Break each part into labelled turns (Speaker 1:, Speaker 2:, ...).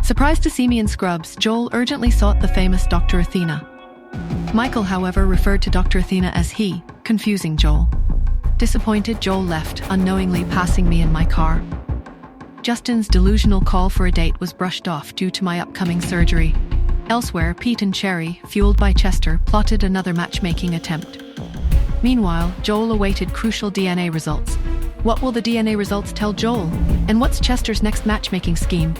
Speaker 1: Surprised to see me in scrubs, Joel urgently sought the famous Dr. Athena. Michael, however, referred to Dr. Athena as he, confusing Joel. Disappointed, Joel left, unknowingly passing me in my car. Justin's delusional call for a date was brushed off due to my upcoming surgery. Elsewhere, Pete and Cherry, fueled by Chester, plotted another matchmaking attempt. Meanwhile, Joel awaited crucial DNA results. What will the DNA results tell Joel? And what's Chester's next matchmaking scheme?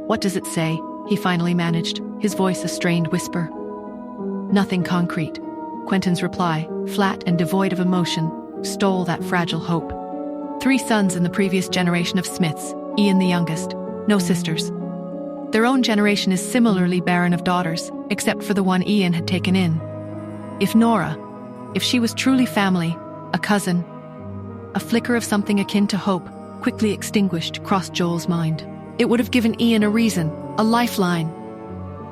Speaker 1: What does it say? He finally managed, his voice a strained whisper. Nothing concrete. Quentin's reply, flat and devoid of emotion, stole that fragile hope. 3 sons in the previous generation of Smiths, Ian the youngest, no sisters. Their own generation is similarly barren of daughters, except for the one Ian had taken in. If Nora, if she was truly family, a cousin, a flicker of something akin to hope, quickly extinguished, crossed Joel's mind. It would have given Ian a reason, a lifeline.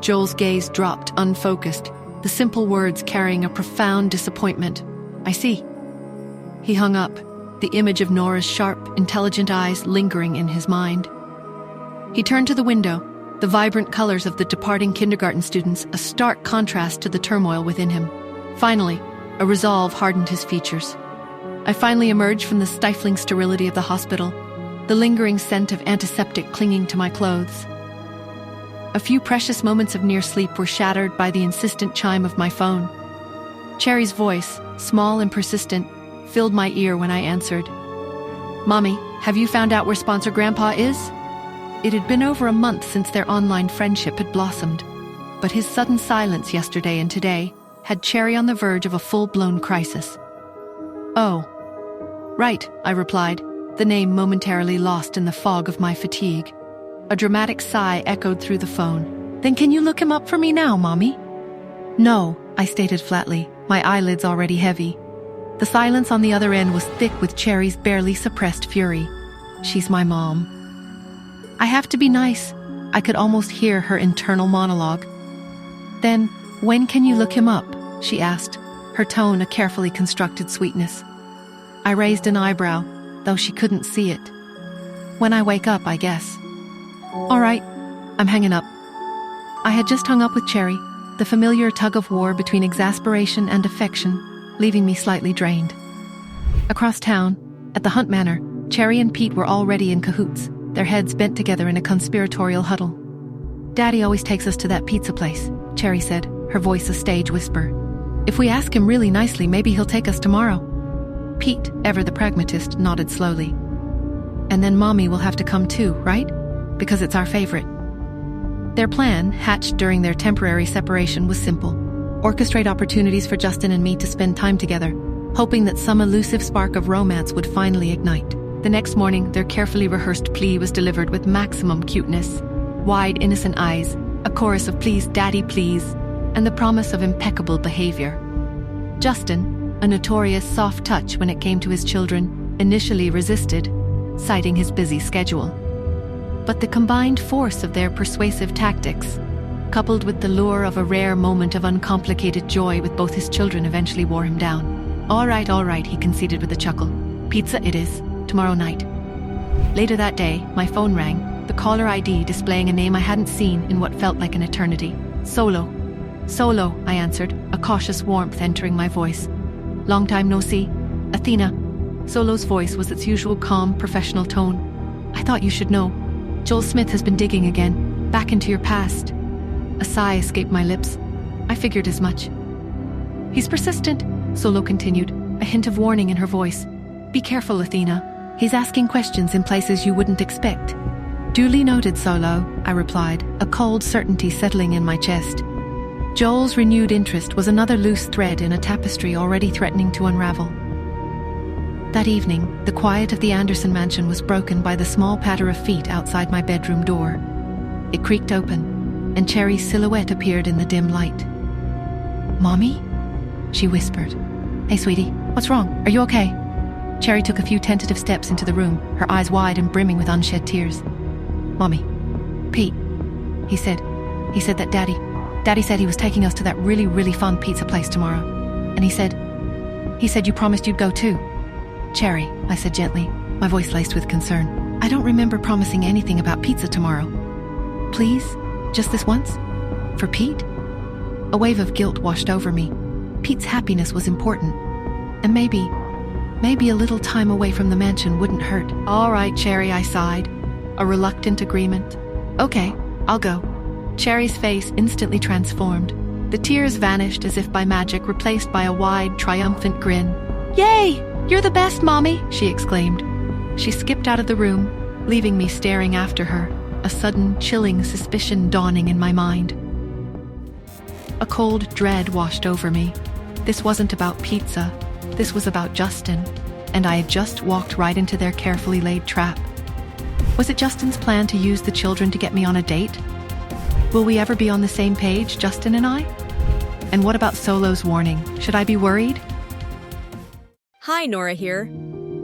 Speaker 1: Joel's gaze dropped, unfocused, the simple words carrying a profound disappointment. I see. He hung up, the image of Nora's sharp, intelligent eyes lingering in his mind. He turned to the window, the vibrant colors of the departing kindergarten students a stark contrast to the turmoil within him. Finally, a resolve hardened his features. I finally emerged from the stifling sterility of the hospital, the lingering scent of antiseptic clinging to my clothes. A few precious moments of near sleep were shattered by the insistent chime of my phone. Cherry's voice, small and persistent, filled my ear when I answered. Mommy, have you found out where sponsor Grandpa is? It had been over a month since their online friendship had blossomed, but his sudden silence yesterday and today had Cherry on the verge of a full-blown crisis. Oh. Right, I replied, the name momentarily lost in the fog of my fatigue. A dramatic sigh echoed through the phone. Then can you look him up for me now, Mommy? No, I stated flatly, my eyelids already heavy. The silence on the other end was thick with Cherry's barely suppressed fury. She's my mom. I have to be nice. I could almost hear her internal monologue. Then, when can you look him up? She asked, her tone a carefully constructed sweetness. I raised an eyebrow, though she couldn't see it. When I wake up, I guess. All right, I'm hanging up. I had just hung up with Cherry, the familiar tug-of-war between exasperation and affection, leaving me slightly drained. Across town, at the Hunt Manor, Cherry and Pete were already in cahoots, their heads bent together in a conspiratorial huddle. Daddy always takes us to that pizza place, Cherry said, her voice a stage whisper. If we ask him really nicely, maybe he'll take us tomorrow. Pete, ever the pragmatist, nodded slowly. And then Mommy will have to come too, right? Because it's our favorite. Their plan, hatched during their temporary separation, was simple. Orchestrate opportunities for Justin and me to spend time together, hoping that some elusive spark of romance would finally ignite. The next morning, their carefully rehearsed plea was delivered with maximum cuteness. Wide, innocent eyes, a chorus of please, daddy, please, and the promise of impeccable behavior. Justin, a notorious soft touch when it came to his children, initially resisted, citing his busy schedule. But the combined force of their persuasive tactics, coupled with the lure of a rare moment of uncomplicated joy with both his children, eventually wore him down. All right, he conceded with a chuckle. Pizza it is, tomorrow night. Later that day, my phone rang, the caller ID displaying a name I hadn't seen in what felt like an eternity. Solo. Solo, I answered, a cautious warmth entering my voice. Long time no see. Athena. Solo's voice was its usual calm, professional tone. I thought you should know. Joel Smith has been digging again, back into your past. A sigh escaped my lips. I figured as much. He's persistent, Solo continued, a hint of warning in her voice. Be careful, Athena. He's asking questions in places you wouldn't expect. Duly noted, Solo, I replied, a cold certainty settling in my chest. Joel's renewed interest was another loose thread in a tapestry already threatening to unravel. That evening, the quiet of the Anderson mansion was broken by the small patter of feet outside my bedroom door. It creaked open, and Cherry's silhouette appeared in the dim light. Mommy? She whispered. Hey, sweetie, what's wrong? Are you okay? Cherry took a few tentative steps into the room, her eyes wide and brimming with unshed tears. Mommy. Pete. He said that Daddy said he was taking us to that really, really fun pizza place tomorrow. And he said, He said you promised you'd go too. Cherry, I said gently, my voice laced with concern. I don't remember promising anything about pizza tomorrow. Please, just this once? For Pete? A wave of guilt washed over me. Pete's happiness was important. And maybe a little time away from the mansion wouldn't hurt. All right, Cherry, I sighed, a reluctant agreement. Okay, I'll go. Cherry's face instantly transformed. The tears vanished as if by magic, replaced by a wide, triumphant grin. Yay! You're the best, Mommy, she exclaimed. She skipped out of the room, leaving me staring after her, a sudden, chilling suspicion dawning in my mind. A cold dread washed over me. This wasn't about pizza. This was about Justin, and I had just walked right into their carefully laid trap. Was it Justin's plan to use the children to get me on a date? Will we ever be on the same page, Justin and I? And what about Solo's warning? Should I be worried?
Speaker 2: Hi, Nora here.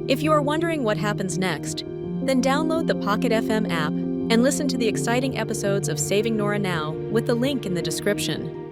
Speaker 2: If you are wondering what happens next, then download the Pocket FM app and listen to the exciting episodes of Saving Nora Now with the link in the description.